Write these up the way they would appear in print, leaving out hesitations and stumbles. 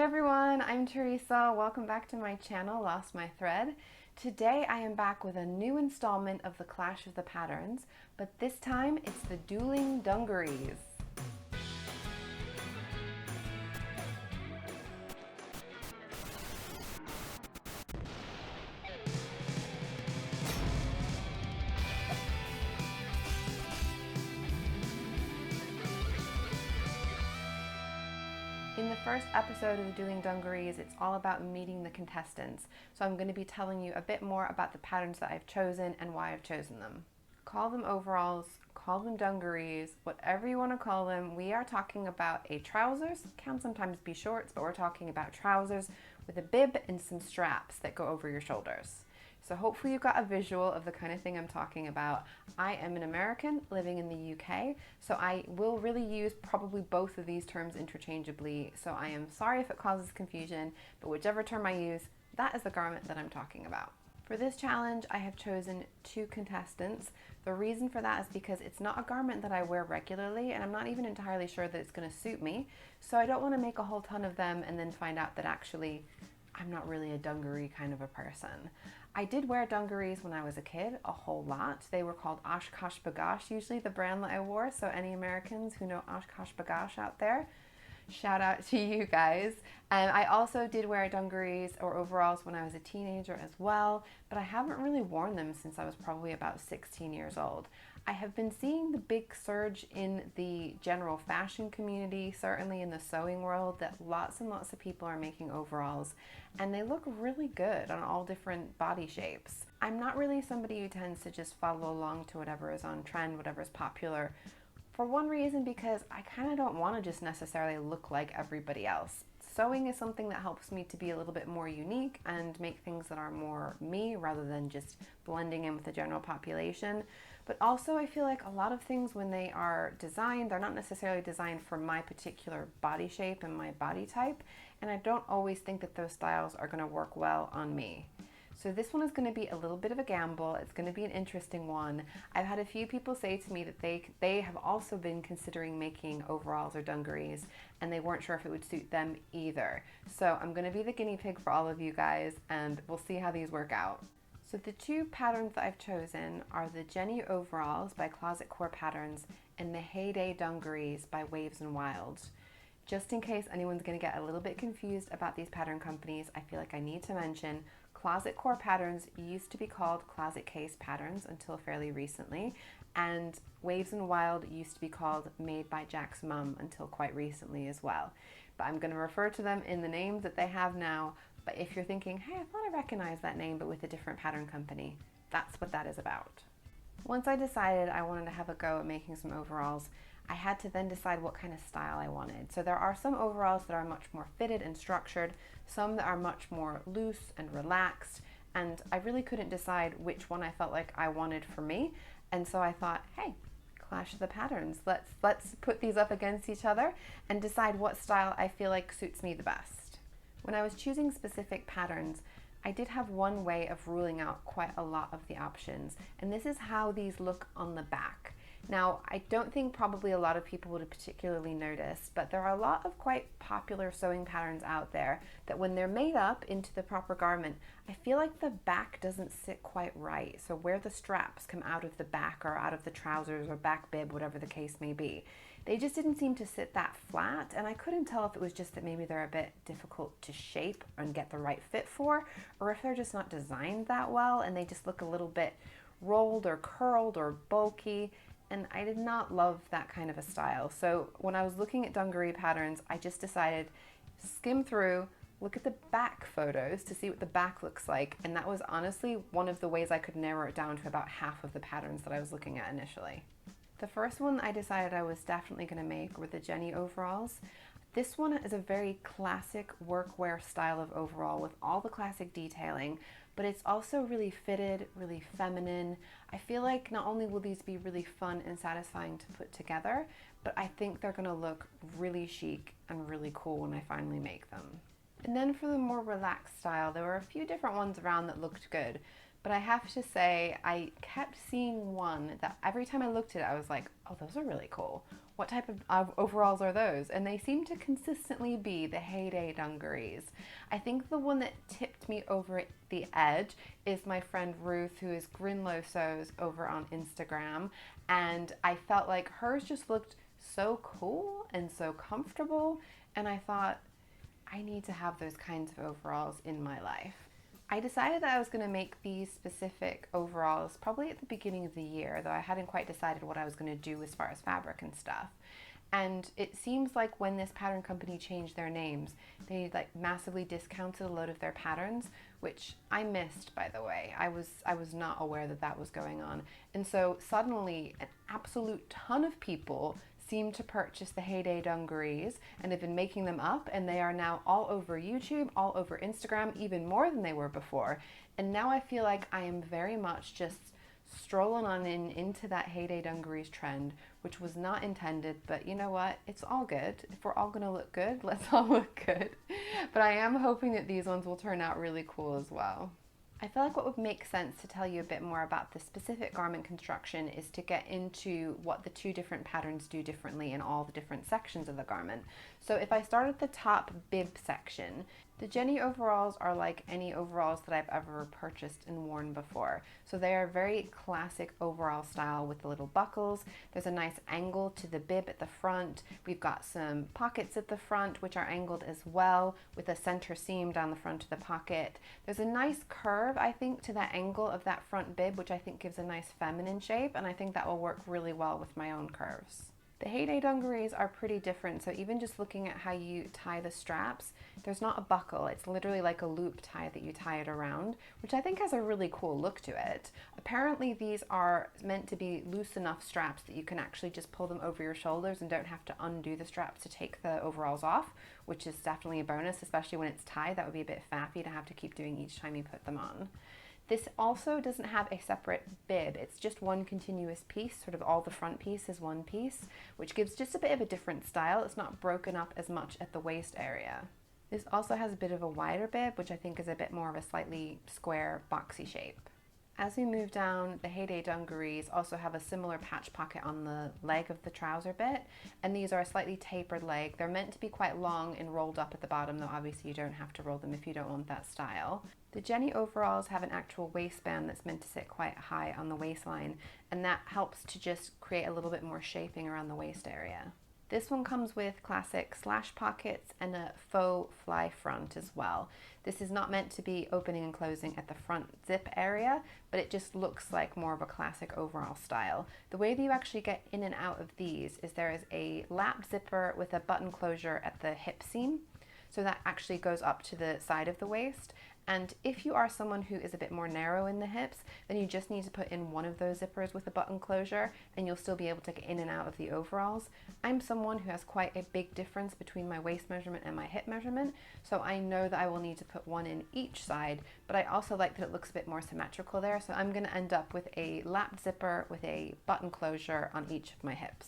everyone, I'm Teresa. Welcome back to my channel, Lost My Thread. Today I am back with a new installment of the Clash of the Patterns, but this time it's the Duelling Dungarees. In the first episode of the Dueling Dungarees, it's all about meeting the contestants, so I'm going to be telling you a bit more about the patterns that I've chosen and why I've chosen them. Call them overalls, call them dungarees, whatever you want to call them. We are talking about a trousers, can sometimes be shorts, but we're talking about trousers with a bib and some straps that go over your shoulders. So hopefully you got a visual of the kind of thing I'm talking about. I am an American living in the UK, so I will really use probably both of these terms interchangeably. So I am sorry if it causes confusion, but whichever term I use, that is the garment that I'm talking about. For this challenge, I have chosen 2 contestants. The reason for that is because it's not a garment that I wear regularly, and I'm not even entirely sure that it's going to suit me. So I don't want to make a whole ton of them and then find out that actually I'm not really a dungaree kind of a person. I did wear dungarees when I was a kid, a whole lot. They were called Oshkosh Bagosh, usually the brand that I wore. So any Americans who know Oshkosh Bagosh out there, shout out to you guys. And I also did wear dungarees or overalls when I was a teenager as well, but I haven't really worn them since I was probably about 16 years old. I have been seeing the big surge in the general fashion community, certainly in the sewing world, that lots and lots of people are making overalls, and they look really good on all different body shapes. I'm not really somebody who tends to just follow along to whatever is on trend, whatever is popular. For one reason, because I kind of don't want to just necessarily look like everybody else. Sewing is something that helps me to be a little bit more unique and make things that are more me rather than just blending in with the general population. But also I feel like a lot of things when they are designed, they're not necessarily designed for my particular body shape and my body type. And I don't always think that those styles are going to work well on me. So this one is going to be a little bit of a gamble. It's going to be an interesting one. I've had a few people say to me that they have also been considering making overalls or dungarees, and they weren't sure if it would suit them either. So I'm going to be the guinea pig for all of you guys, and we'll see how these work out. So the 2 patterns that I've chosen are the Jenny overalls by Closet Core Patterns and the Heyday dungarees by Waves and Wilds. Just in case anyone's going to get a little bit confused about these pattern companies, I feel like I need to mention Closet Core Patterns used to be called Closet Case Patterns until fairly recently, and Waves and Wild used to be called Made by Jack's Mum until quite recently as well. But I'm going to refer to them in the names that they have now, but if you're thinking, hey, I thought I recognized that name but with a different pattern company, that's what that is about. Once I decided I wanted to have a go at making some overalls, I had to then decide what kind of style I wanted. So there are some overalls that are much more fitted and structured, some that are much more loose and relaxed, and I really couldn't decide which one I felt like I wanted for me. And so I thought, hey, Clash of the Patterns. Let's put these up against each other and decide what style I feel like suits me the best. When I was choosing specific patterns, I did have one way of ruling out quite a lot of the options, and this is how these look on the back. Now, I don't think probably a lot of people would particularly notice, but there are a lot of quite popular sewing patterns out there that when they're made up into the proper garment, I feel like the back doesn't sit quite right. So where the straps come out of the back or out of the trousers or back bib, whatever the case may be, they just didn't seem to sit that flat, and I couldn't tell if it was just that maybe they're a bit difficult to shape and get the right fit for, or if they're just not designed that well and they just look a little bit rolled or curled or bulky. And I did not love that kind of a style. So when I was looking at dungaree patterns, I just decided skim through, look at the back photos to see what the back looks like. And that was honestly one of the ways I could narrow it down to about half of the patterns that I was looking at initially. The first one I decided I was definitely going to make were the Jenny overalls. This one is a very classic workwear style of overall with all the classic detailing, but it's also really fitted, really feminine. I feel like not only will these be really fun and satisfying to put together, but I think they're gonna look really chic and really cool when I finally make them. And then for the more relaxed style, there were a few different ones around that looked good, But I have to say, I kept seeing one that every time I looked at it, I was like, oh, those are really cool. What type of overalls are those? And they seem to consistently be the Heyday dungarees. I think the one that tipped me over the edge is my friend Ruth, who is Grinlosos over on Instagram. And I felt like hers just looked so cool and so comfortable. And I thought, I need to have those kinds of overalls in my life. I decided that I was going to make these specific overalls probably at the beginning of the year, though I hadn't quite decided what I was going to do as far as fabric and stuff. And it seems like when this pattern company changed their names, they like massively discounted a load of their patterns, which I missed, by the way. I was not aware that that was going on. And so suddenly an absolute ton of people seem to purchase the Heyday dungarees and have been making them up, and they are now all over YouTube, all over Instagram, even more than they were before. And now I feel like I am very much just strolling on into that Heyday dungarees trend, which was not intended, but you know what? It's all good. If we're all gonna look good, let's all look good. But I am hoping that these ones will turn out really cool as well. I feel like what would make sense to tell you a bit more about the specific garment construction is to get into what the two different patterns do differently in all the different sections of the garment. So if I start at the top bib section, the Jenny overalls are like any overalls that I've ever purchased and worn before. So they are very classic overall style with the little buckles. There's a nice angle to the bib at the front. We've got some pockets at the front which are angled as well, with a center seam down the front of the pocket. There's a nice curve, I think, to that angle of that front bib, which I think gives a nice feminine shape, and I think that will work really well with my own curves. The Heyday dungarees are pretty different, so even just looking at how you tie the straps, there's not a buckle. It's literally like a loop tie that you tie it around, which I think has a really cool look to it. Apparently these are meant to be loose enough straps that you can actually just pull them over your shoulders and don't have to undo the straps to take the overalls off, which is definitely a bonus, especially when it's tied. That would be a bit faffy to have to keep doing each time you put them on. This also doesn't have a separate bib. It's just one continuous piece, sort of all the front piece is one piece, which gives just a bit of a different style. It's not broken up as much at the waist area. This also has a bit of a wider bib, which I think is a bit more of a slightly square, boxy shape. As we move down, the Heyday dungarees also have a similar patch pocket on the leg of the trouser bit, and these are a slightly tapered leg. They're meant to be quite long and rolled up at the bottom, though obviously you don't have to roll them if you don't want that style. The Jenny overalls have an actual waistband that's meant to sit quite high on the waistline, and that helps to just create a little bit more shaping around the waist area. This one comes with classic slash pockets and a faux fly front as well. This is not meant to be opening and closing at the front zip area, but it just looks like more of a classic overall style. The way that you actually get in and out of these is there is a lap zipper with a button closure at the hip seam. So that actually goes up to the side of the waist. And if you are someone who is a bit more narrow in the hips, then you just need to put in one of those zippers with a button closure and you'll still be able to get in and out of the overalls. I'm someone who has quite a big difference between my waist measurement and my hip measurement, so I know that I will need to put one in each side, but I also like that it looks a bit more symmetrical there, so I'm going to end up with a lap zipper with a button closure on each of my hips.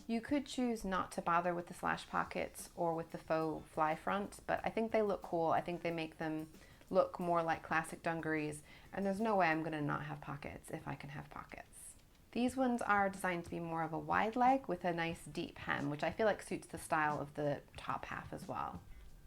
You could choose not to bother with the slash pockets or with the faux fly front, but I think they look cool. I think they make them look more like classic dungarees, and there's no way I'm going to not have pockets if I can have pockets. These ones are designed to be more of a wide leg with a nice deep hem, which I feel like suits the style of the top half as well.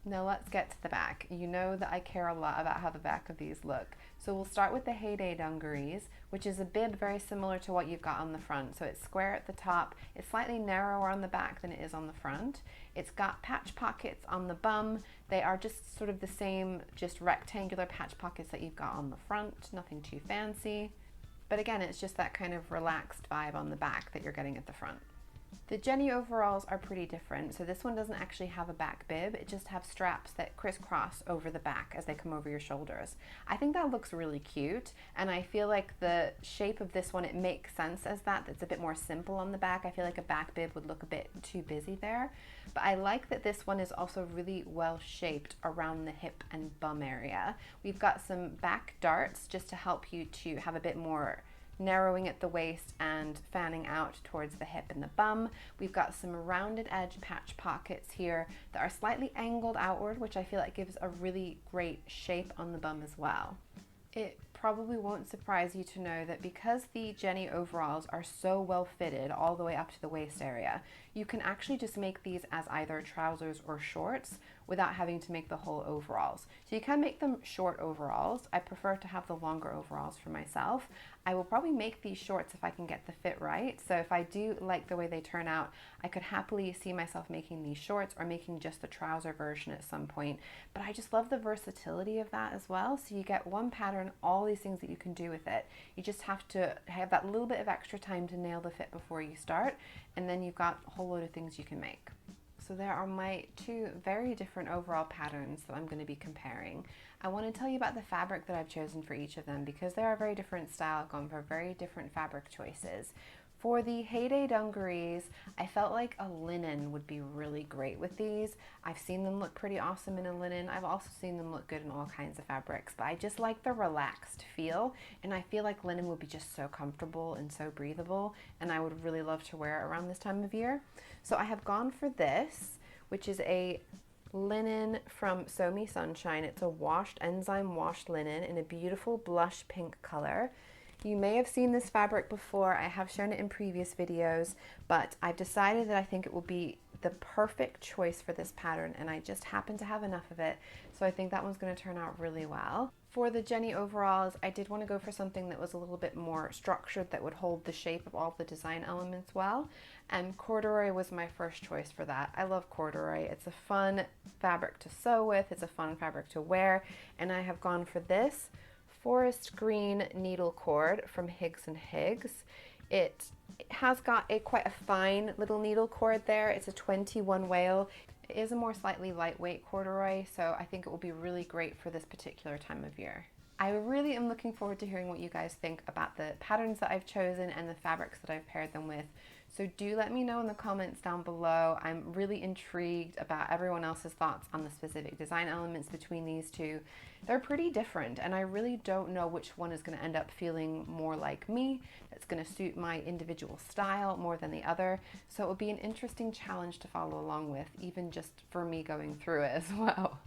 Now let's get to the back. You know that I care a lot about how the back of these look. So we'll start with the Heyday dungarees, which is a bib very similar to what you've got on the front. So it's square at the top, it's slightly narrower on the back than it is on the front. It's got patch pockets on the bum. They are just sort of the same, just rectangular patch pockets that you've got on the front, nothing too fancy. But again, it's just that kind of relaxed vibe on the back that you're getting at the front. The Jenny overalls are pretty different. So this one doesn't actually have a back bib. It just has straps that crisscross over the back as they come over your shoulders. I think that looks really cute, and I feel like the shape of this one, it makes sense as that. It's a bit more simple on the back. I feel like a back bib would look a bit too busy there. But I like that this one is also really well shaped around the hip and bum area. We've got some back darts just to help you to have a bit more narrowing at the waist and fanning out towards the hip and the bum. We've got some rounded edge patch pockets here that are slightly angled outward, which I feel like gives a really great shape on the bum as well. It probably won't surprise you to know that because the Jenny overalls are so well fitted all the way up to the waist area, you can actually just make these as either trousers or shorts without having to make the whole overalls. So you can make them short overalls. I prefer to have the longer overalls for myself. I will probably make these shorts if I can get the fit right. So if I do like the way they turn out, I could happily see myself making these shorts or making just the trouser version at some point. But I just love the versatility of that as well. So you get one pattern, all these things that you can do with it. You just have to have that little bit of extra time to nail the fit before you start, and then you've got a whole load of things you can make. So there are my two very different overall patterns that I'm going to be comparing. I want to tell you about the fabric that I've chosen for each of them because they are very different style, gone for very different fabric choices. For the Heyday dungarees, I felt like a linen would be really great with these. I've seen them look pretty awesome in a linen. I've also seen them look good in all kinds of fabrics, but I just like the relaxed feel, and I feel like linen would be just so comfortable and so breathable, and I would really love to wear it around this time of year. So I have gone for this, which is a linen from Sew Me Sunshine. It's a washed, enzyme washed linen in a beautiful blush pink color. You may have seen this fabric before. I have shown it in previous videos, but I've decided that I think it will be the perfect choice for this pattern, and I just happen to have enough of it, so I think that one's going to turn out really well. For the Jenny overalls, I did want to go for something that was a little bit more structured, that would hold the shape of all the design elements well, and corduroy was my first choice for that. I love corduroy. It's a fun fabric to sew with, it's a fun fabric to wear, and I have gone for this forest green needle cord from Higgs and Higgs. It has got quite a fine little needle cord there. It's a 21 wale. It is a more slightly lightweight corduroy, so I think it will be really great for this particular time of year. I really am looking forward to hearing what you guys think about the patterns that I've chosen and the fabrics that I've paired them with. So do let me know in the comments down below. I'm really intrigued about everyone else's thoughts on the specific design elements between these two. They're pretty different, and I really don't know which one is going to end up feeling more like me, that's going to suit my individual style more than the other. So it will be an interesting challenge to follow along with, even just for me going through it as well.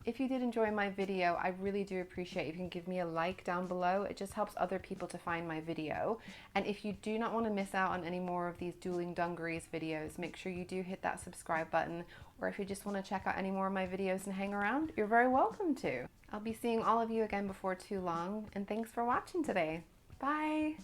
If you did enjoy my video, I really do appreciate if you can give me a like down below. It just helps other people to find my video. And if you do not want to miss out on any more of these Dueling Dungarees videos, make sure you do hit that subscribe button. Or if you just want to check out any more of my videos and hang around, you're very welcome to. I'll be seeing all of you again before too long, and thanks for watching today. Bye!